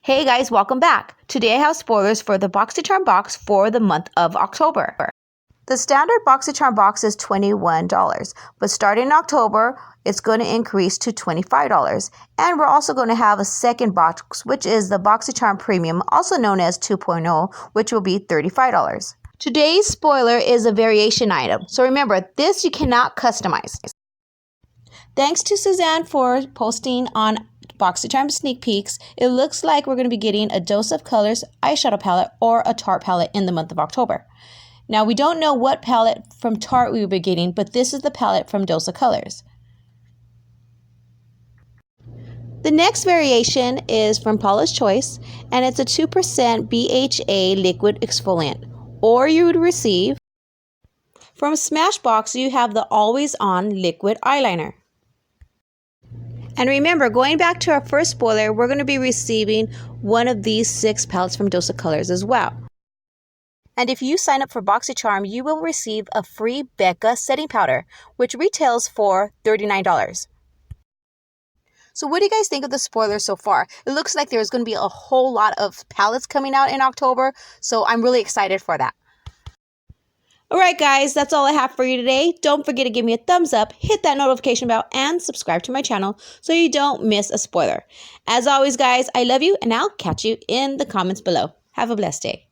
Hey guys, welcome back. Today I have spoilers for the Boxycharm box for the month of October. The standard Boxycharm box is $21, but starting in October, it's going to increase to $25. And we're also going to have a second box, which is the Boxycharm Premium, also known as 2.0, which will be $35. Today's spoiler is a variation item. So remember, this you cannot customize. Thanks to Suzanne for posting on Boxycharm sneak peeks. It looks like we're going to be getting a Dose of Colors eyeshadow palette or a Tarte palette in the month of October. Now, we don't know what palette from Tarte we will be getting, but this is the palette from Dose of Colors. The next variation is from Paula's Choice, and it's a 2% BHA liquid exfoliant. Or you would receive, from Smashbox, you have the Always On liquid eyeliner. And remember, going back to our first spoiler, we're going to be receiving one of these 6 palettes from Dose of Colors as well. And if you sign up for Boxycharm, you will receive a free Becca setting powder, which retails for $39. So what do you guys think of the spoilers so far? It looks like there's going to be a whole lot of palettes coming out in October, so I'm really excited for that. Alright guys, that's all I have for you today. Don't forget to give me a thumbs up, hit that notification bell, and subscribe to my channel so you don't miss a spoiler. As always guys, I love you and I'll catch you in the comments below. Have a blessed day.